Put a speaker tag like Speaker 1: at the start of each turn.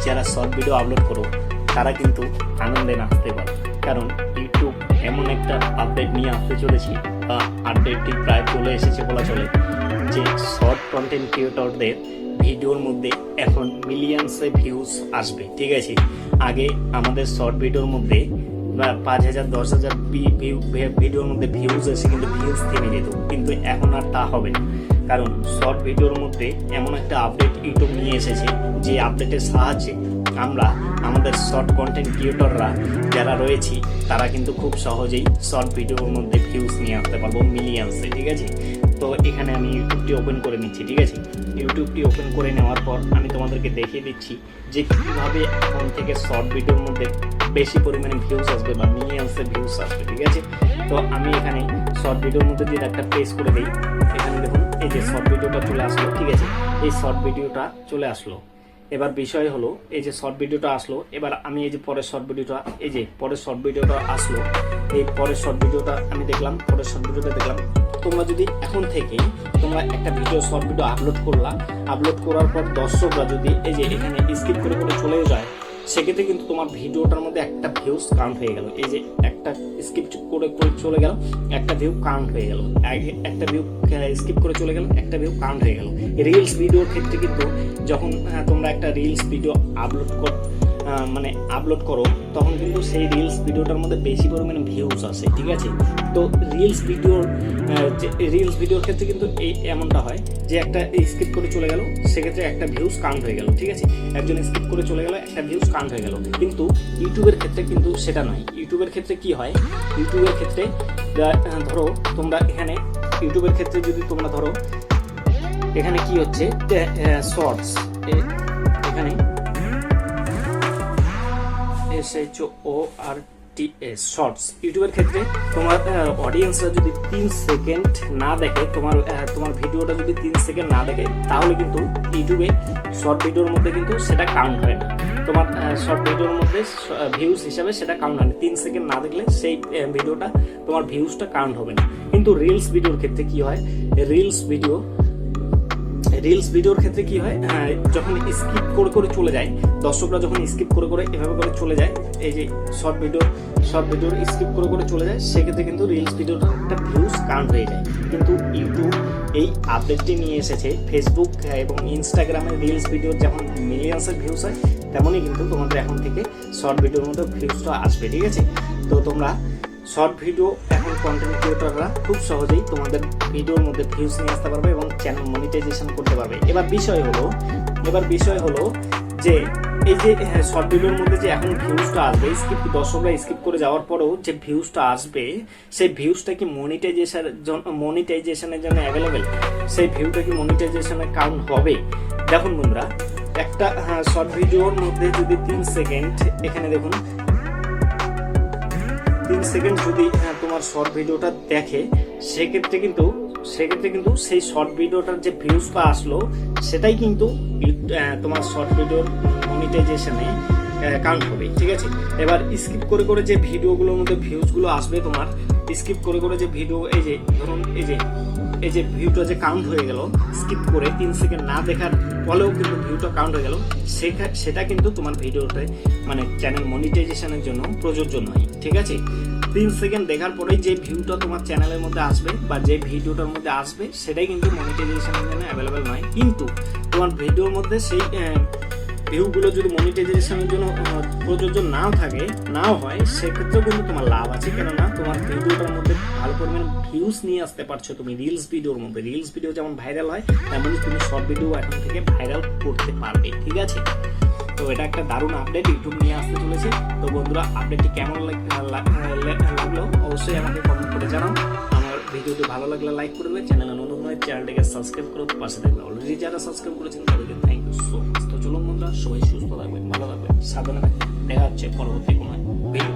Speaker 1: যারা short video upload করো তারা কিন্তু আনন্দে নাচতে পারো, কারণ ইউটিউব এমন একটা আপডেট নিয়ে আসতে চলেছে, আপডেটটি প্রায় চলে এসেছে বলা চলে, যে শর্ট কন্টেন্ট ক্রিয়েটরদের ভিডিওর মধ্যে এখন মিলিয়ন্সে ভিউজ আসবে। ঠিক আছে, আগে আমাদের শর্ট ভিডিওর মধ্যে 5,000 10,000 ভিডিওর মধ্যে ভিউজ এসে কিন্তু ভিউজ থেমে যেত, কিন্তু এখন আর তা হবে না, কারণ শর্ট ভিডিওর মধ্যে এমন একটা আপডেট ইউটিউব নিয়ে এসেছে, যে আপডেটের সাহায্যে আমরা আমাদের শর্ট কন্টেন্ট ক্রিয়েটররা যারা রয়েছি তারা কিন্তু খুব সহজেই শর্ট ভিডিওর মধ্যে ভিউজ নিয়ে আসতে পারবো মিলিয়ন্সে। ঠিক আছে, তো এখানে আমি ইউটিউবটি ওপেন করে নিচ্ছি। ঠিক আছে, ইউটিউবটি ওপেন করে নেওয়ার পর আমি তোমাদেরকে দেখিয়ে দিচ্ছি যে কীভাবে এখন থেকে শর্ট ভিডিওর মধ্যে বেশি পরিমাণে ভিউজ আসবে বা মিলিয়ন্সে ভিউজ আসবে। ঠিক আছে, তো আমি এখানে শর্ট ভিডিওর মধ্যে যদি একটা প্রেস করে দিই, এখানে দেখুন এই যে শর্ট ভিডিওটা চলে আসলো। ঠিক আছে, এই শর্ট ভিডিওটা চলে আসলো। এবার বিষয় হলো এই যে শর্ট ভিডিওটা আসলো, এবার আমি এই যে পরের শর্ট ভিডিওটা, এই যে পরের শর্ট ভিডিওটা আসলো, এই পরের শর্ট ভিডিওটা আমি দেখলাম, পরের শর্ট ভিডিওটা দেখলাম। তোমরা যদি এখন থেকেই তোমরা একটা ভিডিও শর্ট ভিডিও আপলোড করলা, আপলোড করার পর দর্শকরা যদি এই যে এখানে স্কিপ করে করে চলে যায়, সেক্ষেত্রে কিন্তু তোমার ভিডিওটার মধ্যে একটা ভিউজ কাউন্ট হয়ে গেল। এই যে একটা স্কিপ করে করে চলে গেল, একটা ভিউ কাউন্ট হয়ে গেল, একটা ভিউ স্কিপ করে চলে গেল, একটা ভিউ কাউন্ট হয়ে গেল। রিলস ভিডিওর ক্ষেত্রে কিন্তু যখন তোমরা একটা রিলস ভিডিও আপলোড করো তখন কিন্তু সেই রিলস ভিডিওটার মধ্যে বেশি পরিমাণে ভিউজ আসে। ঠিক আছে, তো রিলস ভিডিওর ক্ষেত্রে কিন্তু এই এমনটা হয় যে একটা স্কিপ করে চলে গেল, সেক্ষেত্রে একটা ভিউজ কাউন্ট হয়ে গেল। ঠিক আছে, একজন স্কিপ করে চলে গেল, একটা ভিউজ কাউন্ট হয়ে গেল। কিন্তু ইউটিউবের ক্ষেত্রে কিন্তু সেটা নয়। ইউটিউবের ক্ষেত্রে কি হয়, ইউটিউবের ক্ষেত্রে ধরো তোমরা এখানে ইউটিউবের ক্ষেত্রে যদি তোমরা ধরো এখানে কি হচ্ছে শর্টস, এখানে SHORTS শর্টস। ইউটিউবের ক্ষেত্রে তোমার অডিয়েন্সরা যদি 3 সেকেন্ড না দেখে, তোমার ভিডিওটা যদি 3 সেকেন্ড না দেখে, তাহলে কিন্তু ইউটিউবে শর্ট ভিডিওর মধ্যে কিন্তু সেটা কাউন্ট হয় না। তোমার শর্ট ভিডিওর মধ্যে ভিউজ হিসাবে সেটা কাউন্ট হয় না। 3 সেকেন্ড না দেখলে সেই ভিডিওটা তোমার ভিউজটা কাউন্ট হবে না। কিন্তু রিলস ভিডিওর ক্ষেত্রে কি হয়, রিলস ভিডিওর ক্ষেত্রে কি হয়, যখন স্কিপ করে করে চলে যায়, দর্শকরা যখন স্কিপ করে করে এভাবে করে চলে যায়, এই যে শর্ট ভিডিওর স্কিপ করে করে চলে যায়, সেক্ষেত্রে কিন্তু রিলস ভিডিওর একটা ভিউজ কাউন্ট হয়ে যায়। কিন্তু ইউটিউব এই আপডেটটি নিয়ে এসেছে, ফেসবুক এবং ইনস্টাগ্রামে রিলস ভিডিওর যেমন মিলিয়ন্সের ভিউজ হয়, তেমনই কিন্তু তোমাদের এখন থেকে শর্ট ভিডিওর মধ্যে ভিউজটা আসবে। ঠিক আছে, তো তোমরা শর্ট ভিডিও এখন কন্টেন্ট ক্রিয়েটররা খুব সহজেই তোমাদের ভিডিওর মধ্যে ভিউজ নিয়ে আসতে পারবে এবং চ্যানেল মনিটাইজেশন করতে পারবে। এবার বিষয় হলো যে এই যে শর্ট ভিডিওর মধ্যে যে এখন ভিউজটা আসবে, দর্শকরা স্কিপ করে যাওয়ার পরেও যে ভিউজটা আসবে, সেই ভিউজটা কি মনিটাইজেশনের জন্য অ্যাভেলেবেল? সেই ভিউটা কি মনিটাইজেশনে কাউন্ট হবে? দেখুন বন্ধুরা, একটা শর্ট ভিডিওর মধ্যে যদি 3 সেকেন্ড, এখানে দেখুন 3 সেকেন্ড যদি তোমার শর্ট ভিডিওটা দেখে, সেক্ষেত্রে কিন্তু সেই শর্ট ভিডিওটার যে ভিউজটা আসলো, সেটাই কিন্তু তোমার শর্ট ভিডিওর মনিটাইজেশনে কাউন্ট হবে। ঠিক আছে, এবার স্কিপ করে করে যে ভিডিওগুলোর মধ্যে ভিউজগুলো আসবে, তোমার স্কিপ করে করে যে ভিডিও, এই যে ধরুন এই যে ভিউটা যে কাউন্ট হয়ে গেল, স্কিপ করে 3 সেকেন্ড না দেখার ফলেও কিন্তু ভিউটা কাউন্ট হয়ে গেল, সেটা কিন্তু তোমার ভিডিওতে মানে চ্যানেল মনিটাইজেশনের জন্য প্রযোজ্য নয়। ঠিক আছে, 3 সেকেন্ড দেখার পরেই যে ভিউটা তোমার চ্যানেলের মধ্যে আসবে বা যে ভিডিওটার মধ্যে আসবে, সেটাই কিন্তু মনিটাইজেশনের জন্য অ্যাভেলেবেল নয়। কিন্তু তোমার ভিডিওর মধ্যে সেই ভিউগুলো যদি মনিটাইজেশনের জন্য প্রযোজ্য নাও হয়, সেক্ষেত্রেও কিন্তু তোমার লাভ আছে, কেননা তোমার ভিডিওটার মধ্যে ভালো পরিমাণে ভিউজ নিয়ে আসতে পারছো তুমি রিলস ভিডিওর মধ্যে। রিলস ভিডিও যেমন ভাইরাল হয়, তেমনই তুমি শর্ট ভিডিও এখন থেকে ভাইরাল করতে পারবে। ঠিক আছে, তো এটা একটা দারুণ আপডেট ইউটিউব নিয়ে আসতে চলেছে। তো বন্ধুরা, আপডেটটি কেমন লাগলো অবশ্যই আমাকে কমেন্ট করে জানাও। আমার ভিডিওটি ভালো লাগলে লাইক করবে, চ্যানেলে নতুন নয় চ্যানেলটিকে সাবস্ক্রাইব করে পাশে থাকবে। অলরেডি যারা সাবস্ক্রাইব করেছেন তাদেরকে থ্যাংক ইউ সো মাচ। তো চলুন বন্ধুরা, সবাই সুস্থ থাকবেন, ভালো থাকবেন, সাবধানে থাকবেন। দেখা হচ্ছে পরবর্তী কোনো ভিডিও।